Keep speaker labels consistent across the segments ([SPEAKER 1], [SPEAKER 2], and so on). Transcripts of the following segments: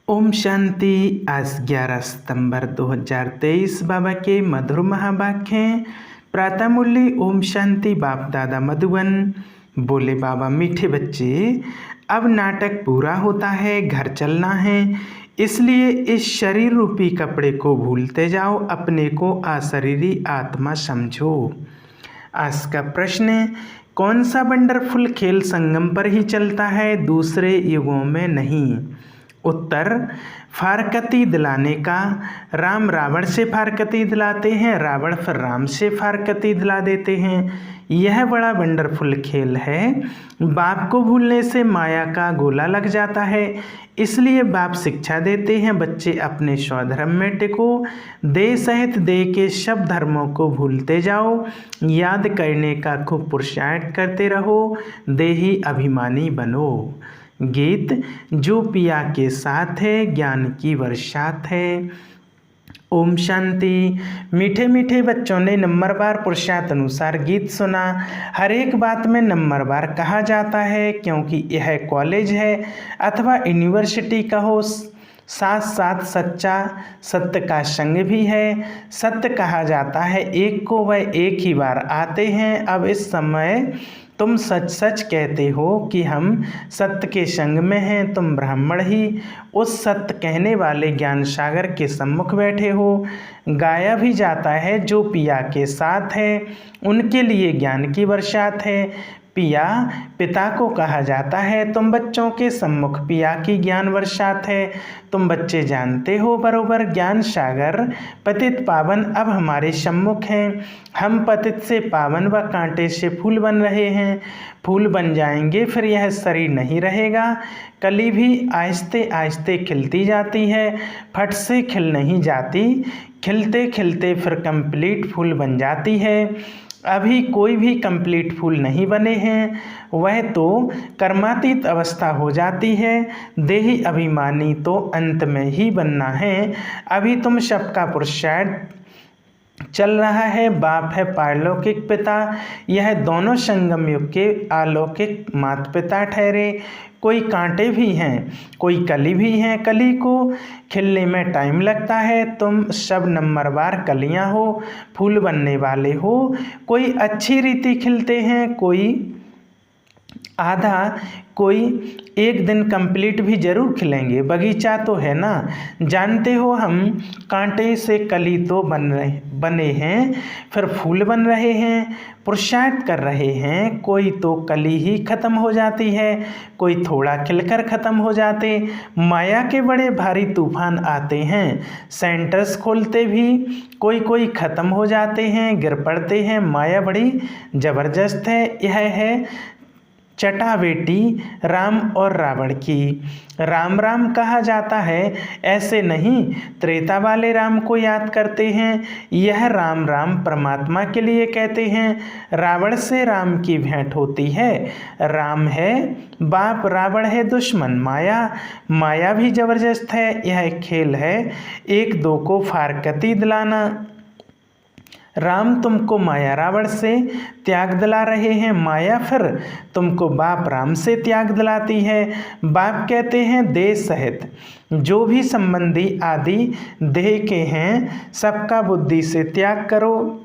[SPEAKER 1] ओम शांति। आज 11 सितंबर 2023 बाबा के मधुर महावाक्य हैं। प्रातः मुरली ओम शांति। बाप दादा मधुबन। बोले बाबा, मीठे बच्चे, अब नाटक पूरा होता है, घर चलना है, इसलिए इस शरीर रूपी कपड़े को भूलते जाओ, अपने को अशरीरी आत्मा समझो। आज का प्रश्न है, कौन सा वंडरफुल खेल संगम पर ही चलता है, दूसरे युगों में नहीं? उत्तर, फारकती दिलाने का। राम रावण से फारकती दिलाते हैं, रावण फिर राम से फारकती दिला देते हैं। यह बड़ा वंडरफुल खेल है। बाप को भूलने से माया का गोला लग जाता है, इसलिए बाप शिक्षा देते हैं, बच्चे अपने स्वधर्म में टिको, देह सहित देह के सब धर्मों को भूलते जाओ, याद करने का खूब पुरुषार्थ करते रहो, देही अभिमानी बनो। गीत। जो पिया के साथ है, ज्ञान की बरसात है। ओम शांति। मीठे मीठे बच्चों ने नंबरवार पुरुषार्थ अनुसार गीत सुना। हर एक बात में नंबरवार कहा जाता है, क्योंकि यह कॉलेज है अथवा यूनिवर्सिटी कहो, साथ साथ सच्चा सत्य का संग भी है। सत्य कहा जाता है एक को, वह एक ही बार आते हैं। अब इस समय तुम सच सच कहते हो कि हम सत्य के संग में हैं। तुम ब्राह्मण ही उस सत्य कहने वाले ज्ञान सागर के सम्मुख बैठे हो। गाया भी जाता है, जो पिया के साथ है उनके लिए ज्ञान की बरसात है। पिया पिता को कहा जाता है, तुम बच्चों के सम्मुख पिया की ज्ञान बरसात है। तुम बच्चे जानते हो बरोबर, ज्ञान सागर पतित पावन अब हमारे सम्मुख हैं। हम पतित से पावन व कांटे से फूल बन रहे हैं। फूल बन जाएंगे, फिर यह शरीर नहीं रहेगा। कली भी आहिस्ते आहिस्ते खिलती जाती है, फट से खिल नहीं जाती, खिलते खिलते फिर कंप्लीट फूल बन जाती है। अभी कोई भी कंप्लीट फूल नहीं बने हैं, वह तो कर्मातीत अवस्था हो जाती है। देही अभिमानी तो अंत में ही बनना है। अभी तुम सबका पुरुषार्थ चल रहा है। बाप है पारलौकिक पिता, यह दोनों संगम युग के अलौकिक माता पिता ठहरे। कोई कांटे भी हैं, कोई कली भी हैं, कली को खिलने में टाइम लगता है। तुम सब नंबरवार कलियां हो, फूल बनने वाले हो। कोई अच्छी रीति खिलते हैं, कोई आधा, कोई एक दिन कंप्लीट भी जरूर खिलेंगे। बगीचा तो है ना, जानते हो हम कांटे से कली तो बने हैं, फिर फूल बन रहे हैं, पुरुषार्थ कर रहे हैं। कोई तो कली ही खत्म हो जाती है, कोई थोड़ा खिलकर खत्म हो जाते। माया के बड़े भारी तूफान आते हैं, सेंटर्स खोलते भी कोई कोई खत्म हो जाते हैं, गिर पड़ते हैं। माया बड़ी जबरदस्त है। यह है चटा बेटी राम और रावण की। राम राम कहा जाता है, ऐसे नहीं, त्रेता वाले राम को याद करते हैं। यह राम राम परमात्मा के लिए कहते हैं। रावण से राम की भेंट होती है। राम है बाप, रावण है दुश्मन। माया माया भी जबरदस्त है। यह खेल है एक दो को फारकती दिलाना। राम तुमको माया रावण से त्याग दिला रहे हैं, माया फिर तुमको बाप राम से त्याग दिलाती है। बाप कहते हैं, देह सहित जो भी संबंधी आदि देह के हैं, सबका बुद्धि से त्याग करो।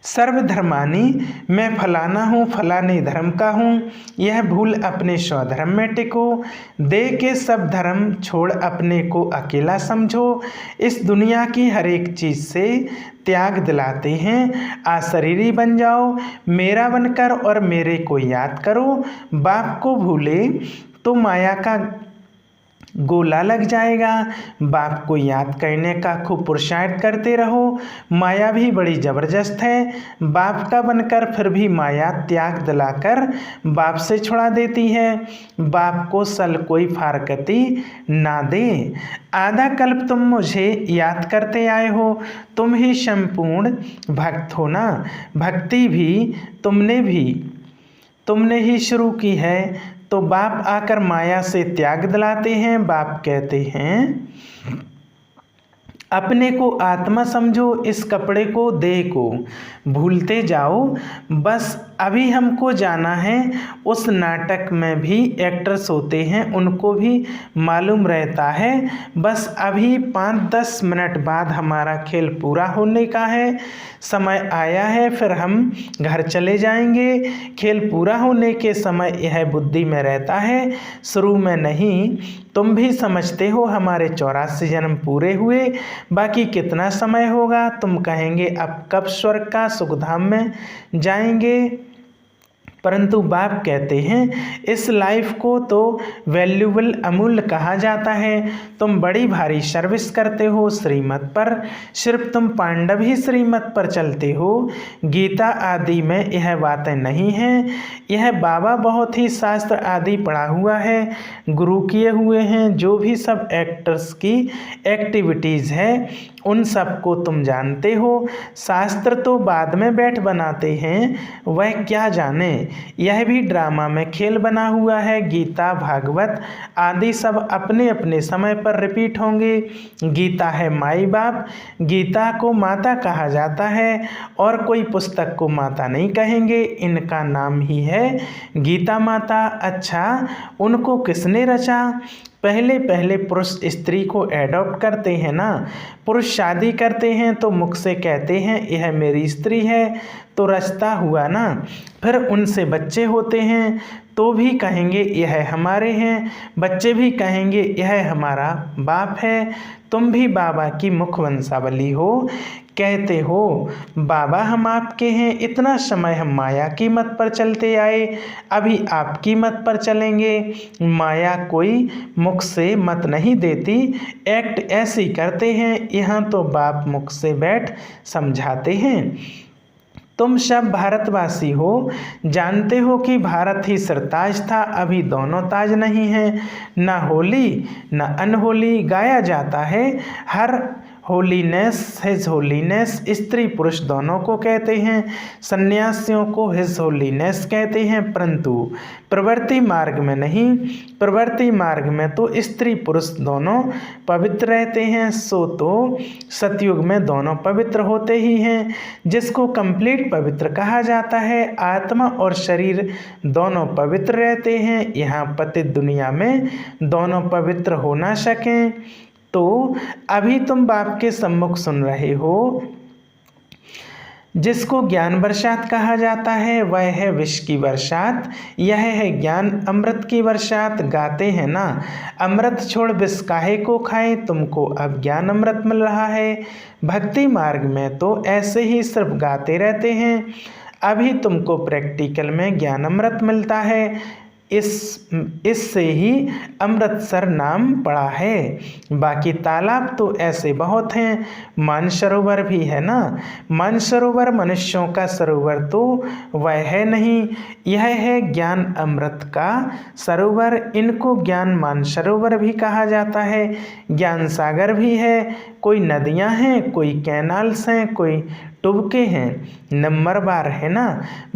[SPEAKER 1] सर्वधर्मानी, मैं फलाना हूँ, फलाने धर्म का हूँ, यह भूल अपने स्वधर्म में टिको। देह के सब धर्म छोड़ अपने को अकेला समझो। इस दुनिया की हर एक चीज़ से त्याग दिलाते हैं। अशरीरी बन जाओ, मेरा बनकर और मेरे को याद करो। बाप को भूले तो माया का गोला लग जाएगा। बाप को याद करने का खूब पुरुषार्थ करते रहो। माया भी बड़ी जबरदस्त है। बाप का बनकर फिर भी माया त्याग दिलाकर बाप से छुड़ा देती है। बाप को सल कोई फारकती ना दे। आधा कल्प तुम मुझे याद करते आए हो, तुम ही संपूर्ण भक्त हो ना। भक्ति भी तुमने ही शुरू की है, तो बाप आकर माया से त्याग दिलाते हैं। बाप कहते हैं, अपने को आत्मा समझो, इस कपड़े को देह को भूलते जाओ। बस अभी हमको जाना है, उस नाटक में भी एक्टर्स होते हैं, उनको भी मालूम रहता है। बस अभी 5-10 मिनट बाद हमारा खेल पूरा होने का है, समय आया है, फिर हम घर चले जाएंगे। खेल पूरा होने के समय यह बुद्धि में रहता है, शुरू में नहीं। तुम भी समझते हो हमारे 84 जन्म पूरे हुए, बाकी कितना समय होगा। तुम कहेंगे अब कब स्वर्ग का सुखधाम में जाएंगे, परंतु बाप कहते हैं इस लाइफ को तो वैल्यूबल अमूल्य कहा जाता है। तुम बड़ी भारी सर्विस करते हो श्रीमत पर, सिर्फ तुम पांडव ही श्रीमत पर चलते हो। गीता आदि में यह बातें नहीं हैं। यह बाबा बहुत ही शास्त्र आदि पढ़ा हुआ है, गुरु किए हुए हैं। जो भी सब एक्टर्स की एक्टिविटीज़ है उन सब को तुम जानते हो। शास्त्र तो बाद में बैठ बनाते हैं, वह क्या जाने। यह भी ड्रामा में खेल बना हुआ है। गीता भागवत आदि सब अपने अपने समय पर रिपीट होंगे। गीता है माई बाप, गीता को माता कहा जाता है, और कोई पुस्तक को माता नहीं कहेंगे, इनका नाम ही है गीता माता। अच्छा, उनको किसने रचा? पहले पहले पुरुष स्त्री को एडॉप्ट करते हैं ना। पुरुष शादी करते हैं तो मुख से कहते हैं यह मेरी स्त्री है, तो रचता हुआ ना। फिर उनसे बच्चे होते हैं तो भी कहेंगे यह हमारे हैं, बच्चे भी कहेंगे यह हमारा बाप है। तुम भी बाबा की मुख वंशावली हो, कहते हो बाबा हम आपके हैं। इतना समय हम माया की मत पर चलते आए, अभी आपकी मत पर चलेंगे। माया कोई मुख से मत नहीं देती, एक्ट ऐसी करते हैं। यहाँ तो बाप मुख से बैठ समझाते हैं। तुम सब भारतवासी हो, जानते हो कि भारत ही सरताज था, अभी दोनों ताज नहीं हैं। ना होली ना अनहोली गाया जाता है। हर होलीनेस हिज होलीनेस, स्त्री पुरुष दोनों को कहते हैं। सन्यासियों को हिज होलीनेस कहते हैं, परंतु प्रवृत्ति मार्ग में नहीं। प्रवृत्ति मार्ग में तो स्त्री पुरुष दोनों पवित्र रहते हैं। सो तो सतयुग में दोनों पवित्र होते ही हैं, जिसको कंप्लीट पवित्र कहा जाता है। आत्मा और शरीर दोनों पवित्र रहते हैं। यहाँ पतित दुनिया में दोनों पवित्र हो ना सकें। तो अभी तुम बाप के सम्मुख सुन रहे हो। जिसको ज्ञान बरसात कहा जाता है वह है विष की बरसात, यह है ज्ञान अमृत की बरसात। गाते हैं ना, अमृत छोड़ विष काहे को खाए, तुमको अब ज्ञान अमृत मिल रहा है। भक्ति मार्ग में तो ऐसे ही सिर्फ गाते रहते हैं, अभी तुमको प्रैक्टिकल में ज्ञान अमृत मिलता है। इससे ही अमृतसर नाम पड़ा है। बाकी तालाब तो ऐसे बहुत हैं, मानसरोवर भी है ना। मानसरोवर मनुष्यों का सरोवर तो वह है नहीं, यह है ज्ञान अमृत का सरोवर। इनको ज्ञान मानसरोवर भी कहा जाता है, ज्ञान सागर भी है। कोई नदियां हैं, कोई कैनाल्स हैं, कोई टुबके हैं, नंबरवार है ना।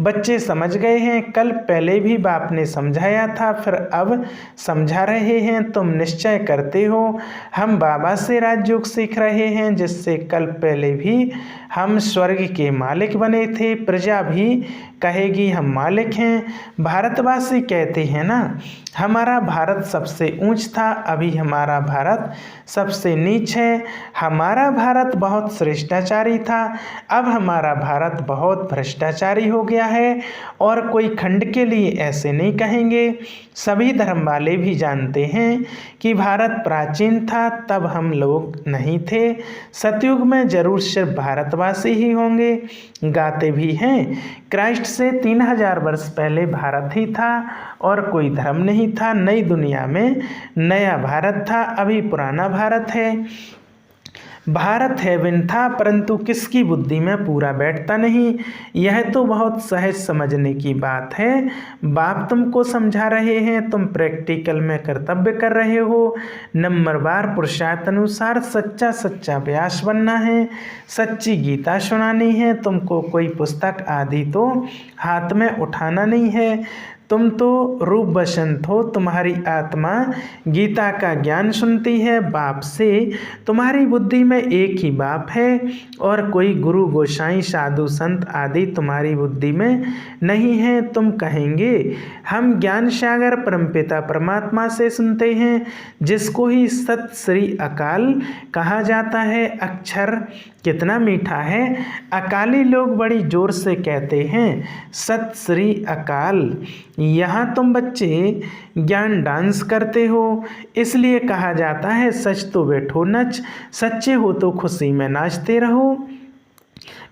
[SPEAKER 1] बच्चे समझ गए हैं, कल पहले भी बाप ने समझाया था, फिर अब समझा रहे हैं। तुम निश्चय करते हो हम बाबा से राजयोग सीख रहे हैं, जिससे कल पहले भी हम स्वर्ग के मालिक बने थे। प्रजा भी कहेगी हम मालिक हैं। भारतवासी कहते हैं ना हमारा भारत सबसे ऊंच था, अभी हमारा भारत सबसे नीच है। हमारा भारत बहुत श्रेष्ठाचारी था, अब हमारा भारत बहुत भ्रष्टाचारी हो गया है। और कोई खंड के लिए ऐसे नहीं कहेंगे। सभी धर्म वाले भी जानते हैं कि भारत प्राचीन था, तब हम लोग नहीं थे। सतयुग में जरूर सिर्फ भारतवासी ही होंगे। गाते भी हैं क्राइस्ट से 3000 वर्ष पहले भारत ही था और कोई धर्म नहीं था। नई दुनिया में नया भारत था, अभी पुराना भारत है। भारत हेवन था, परंतु किसकी बुद्धि में पूरा बैठता नहीं। यह तो बहुत सहज समझने की बात है। बाप तुमको समझा रहे हैं, तुम प्रैक्टिकल में कर्तव्य कर रहे हो। नंबरवार पुरुषार्थ अनुसार सच्चा सच्चा व्यास बनना है, सच्ची गीता सुनानी है। तुमको कोई पुस्तक आदि तो हाथ में उठाना नहीं है। तुम तो रूप बसंत हो, तुम्हारी आत्मा गीता का ज्ञान सुनती है। बाप से तुम्हारी बुद्धि में एक ही बाप है और कोई गुरु गोसाई साधु संत आदि तुम्हारी बुद्धि में नहीं है। तुम कहेंगे हम ज्ञान सागर परमपिता परमात्मा से सुनते हैं, जिसको ही सत श्री अकाल कहा जाता है। अक्षर कितना मीठा है। अकाली लोग बड़ी जोर से कहते हैं सत श्री अकाल। यहाँ तुम बच्चे ज्ञान डांस करते हो, इसलिए कहा जाता है सच तो बैठो नच, सच्चे हो तो खुशी में नाचते रहो।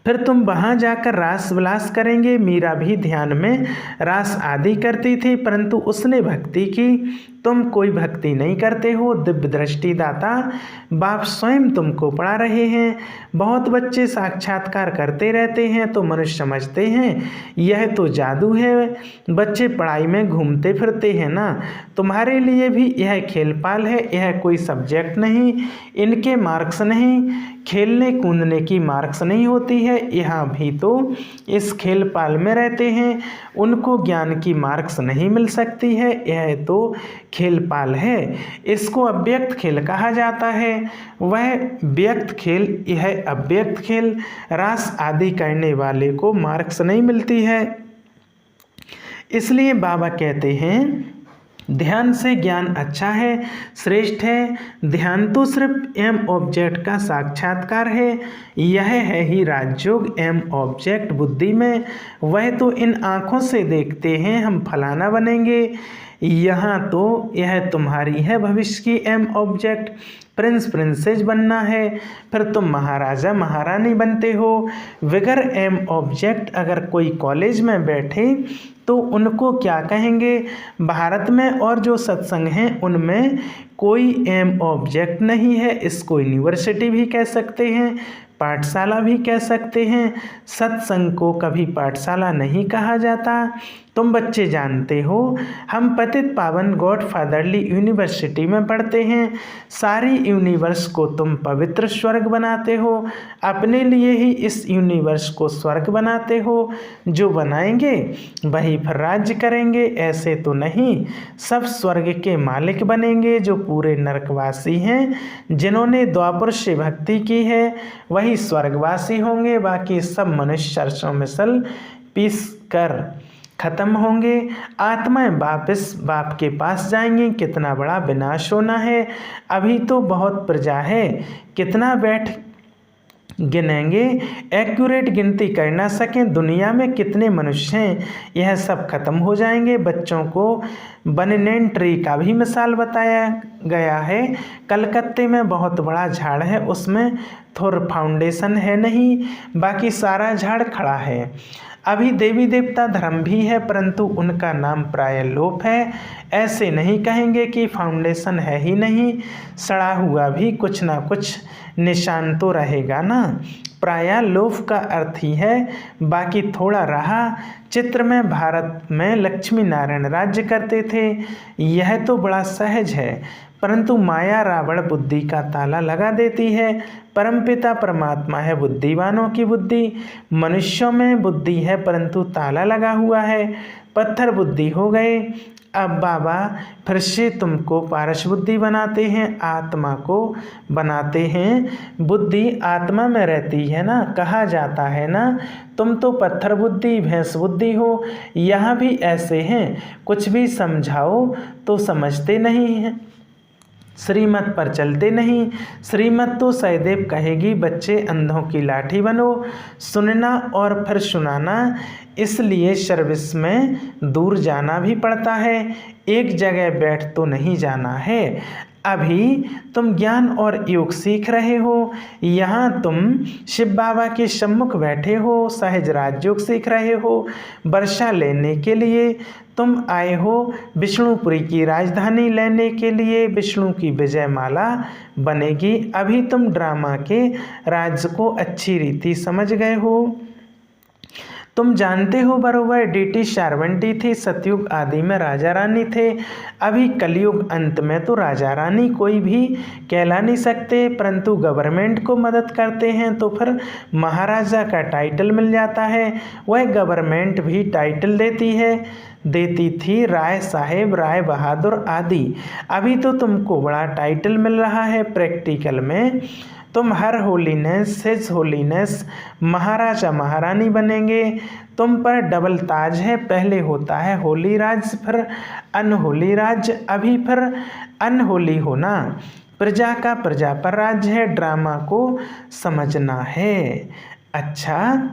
[SPEAKER 1] फिर तुम वहाँ जाकर रास विलास करेंगे। मीरा भी ध्यान में रास आदि करती थी, परंतु उसने भक्ति की, तुम कोई भक्ति नहीं करते हो। दिव्य दृष्टि दाता बाप स्वयं तुमको पढ़ा रहे हैं। बहुत बच्चे साक्षात्कार करते रहते हैं तो मनुष्य समझते हैं यह तो जादू है। बच्चे पढ़ाई में घूमते फिरते हैं ना, तुम्हारे लिए भी यह खेलपाल है, यह कोई सब्जेक्ट नहीं, इनके मार्क्स नहीं, खेलने कूदने की मार्क्स नहीं होती है। यहाँ भी तो इस खेल पाल में रहते हैं, उनको ज्ञान की मार्क्स नहीं मिल सकती है। यह तो खेल पाल है, इसको अव्यक्त खेल कहा जाता है। वह व्यक्त खेल, यह अव्यक्त खेल, रास आदि करने वाले को मार्क्स नहीं मिलती है। इसलिए बाबा कहते हैं ध्यान से ज्ञान अच्छा है, श्रेष्ठ है। ध्यान तो सिर्फ एम ऑब्जेक्ट का साक्षात्कार है। यह है ही राजयोग एम ऑब्जेक्ट बुद्धि में। वह तो इन आँखों से देखते हैं हम फलाना बनेंगे। यहाँ तो यह तुम्हारी है भविष्य की एम ऑब्जेक्ट, प्रिंस प्रिंसेस बनना है। फिर तुम महाराजा महारानी बनते हो। बगैर एम ऑब्जेक्ट अगर कोई कॉलेज में बैठे तो उनको क्या कहेंगे? भारत में और जो सत्संग हैं उनमें कोई एम ऑब्जेक्ट नहीं है। इसको यूनिवर्सिटी भी कह सकते हैं, पाठशाला भी कह सकते हैं। सत्संग को कभी पाठशाला नहीं कहा जाता। तुम बच्चे जानते हो हम पतित पावन गॉड फादरली यूनिवर्सिटी में पढ़ते हैं। सारी यूनिवर्स को तुम पवित्र स्वर्ग बनाते हो, अपने लिए ही इस यूनिवर्स को स्वर्ग बनाते हो। जो बनाएंगे वही फिर राज्य करेंगे, ऐसे तो नहीं सब स्वर्ग के मालिक बनेंगे। जो पूरे नरकवासी हैं, जिन्होंने द्वापर से भक्ति की है, वही स्वर्गवासी होंगे। बाकी सब मनुष्य सरसों मिसल पीस कर खत्म होंगे। आत्माएं वापस बाप के पास जाएंगी। कितना बड़ा विनाश होना है। अभी तो बहुत प्रजा है, कितना बैठ गिनेंगे, एक्यूरेट गिनती कर ना सकें। दुनिया में कितने मनुष्य हैं, यह सब खत्म हो जाएंगे। बच्चों को बनेन ट्री का भी मिसाल बताया गया है। कलकत्ते में बहुत बड़ा झाड़ है, उसमें थोड़ा फाउंडेशन है नहीं, बाकी सारा झाड़ खड़ा है। अभी देवी देवता धर्म भी है, परंतु उनका नाम प्राय लोप है। ऐसे नहीं कहेंगे कि फाउंडेशन है ही नहीं, सड़ा हुआ भी कुछ ना कुछ निशान तो रहेगा ना। प्राय लोप का अर्थ ही है, बाकी थोड़ा रहा। चित्र में भारत में लक्ष्मी नारायण राज्य करते थे, यह तो बड़ा सहज है, परंतु माया रावण बुद्धि का ताला लगा देती है। परमपिता परमात्मा है बुद्धिवानों की बुद्धि, मनुष्यों में बुद्धि है परंतु ताला लगा हुआ है। पत्थर बुद्धि हो गए। अब बाबा फिर से तुमको पारस बुद्धि बनाते हैं, आत्मा को बनाते हैं। बुद्धि आत्मा में रहती है ना, कहा जाता है ना तुम तो पत्थर बुद्धि भैंस बुद्धि हो। यहाँ भी ऐसे हैं, कुछ भी समझाओ तो समझते नहीं हैं, श्रीमत पर चलते नहीं। श्रीमत तो सदैव कहेगी बच्चे अंधों की लाठी बनो, सुनना और फिर सुनाना। इसलिए सर्विस में दूर जाना भी पड़ता है, एक जगह बैठ तो नहीं जाना है। अभी तुम ज्ञान और योग सीख रहे हो, यहाँ तुम शिव बाबा के सम्मुख बैठे हो, सहज राजयोग सीख रहे हो। वर्षा लेने के लिए तुम आए हो, विष्णुपुरी की राजधानी लेने के लिए विष्णु की विजय माला बनेगी। अभी तुम ड्रामा के राज को अच्छी रीति समझ गए हो। तुम जानते हो बरोबर, डीटी शारवंटी थी, सतयुग आदि में राजा रानी थे, अभी कलयुग अंत में तो राजा रानी कोई भी कहला नहीं सकते, परंतु गवर्नमेंट को मदद करते हैं तो फिर महाराजा का टाइटल मिल जाता है। वह गवर्नमेंट भी टाइटल देती थी राय साहेब, राय बहादुर आदि। अभी तो तुमको बड़ा टाइटल मिल रहा है, प्रैक्टिकल में तुम हर होलीनेस हिज होलीनेस महाराजा महारानी बनेंगे। तुम पर डबल ताज है, पहले होता है होली राज, फिर अनहोली राज, अभी फिर अनहोली होना। प्रजा का प्रजा पर राज है, ड्रामा को समझना है। अच्छा,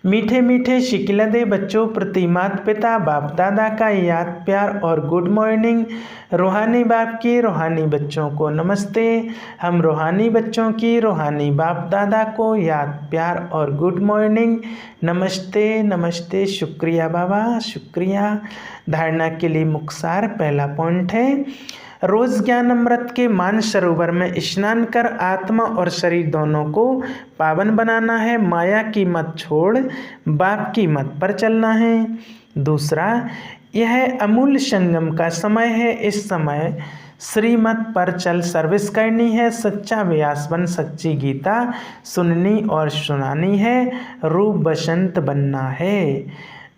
[SPEAKER 1] मीठे मीठे शिकिलदे बच्चों प्रति माता पिता बाप दादा का याद प्यार और गुड मॉर्निंग। रूहानी बाप की रूहानी बच्चों को नमस्ते। हम रूहानी बच्चों की रूहानी बाप दादा को याद प्यार और गुड मॉर्निंग। नमस्ते नमस्ते, शुक्रिया बाबा, शुक्रिया। धारणा के लिए मुक्तसार पहला पॉइंट है, रोज ज्ञान अमृत के मान सरोवर में स्नान कर आत्मा और शरीर दोनों को पावन बनाना है। माया की मत छोड़ बाप की मत पर चलना है। दूसरा, यह अमूल्य संगम का समय है, इस समय श्रीमत पर चल सर्विस करनी है। सच्चा व्यास बन सच्ची गीता सुननी और सुनानी है, रूप बसंत बनना है।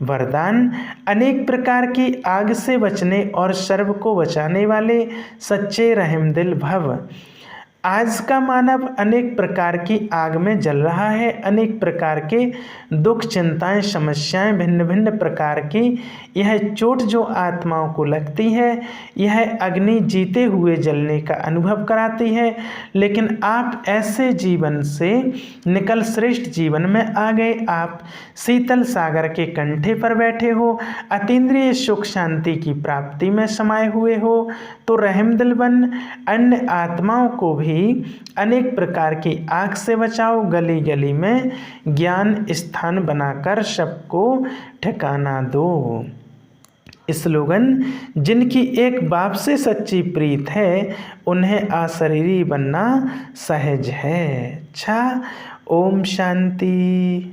[SPEAKER 1] वरदान, अनेक प्रकार की आग से बचने और सर्व को बचाने वाले सच्चे रहमदिल भव। आज का मानव अनेक प्रकार की आग में जल रहा है, अनेक प्रकार के दुख चिंताएं समस्याएं भिन्न भिन्न प्रकार की यह चोट जो आत्माओं को लगती है, यह अग्नि जीते हुए जलने का अनुभव कराती है। लेकिन आप ऐसे जीवन से निकल श्रेष्ठ जीवन में आ गए, आप शीतल सागर के कंठे पर बैठे हो, अतीन्द्रिय सुख शांति की प्राप्ति में समाये हुए हो। तो रहमदिल बन अन्य आत्माओं को भी अनेक प्रकार की आग से बचाओ। गली गली में ज्ञान स्थान बनाकर सबको ठिकाना दो। स्लोगन, जिनकी एक बाप से सच्ची प्रीत है उन्हें अशरीरी बनना सहज है। अच्छा, ओम शांति।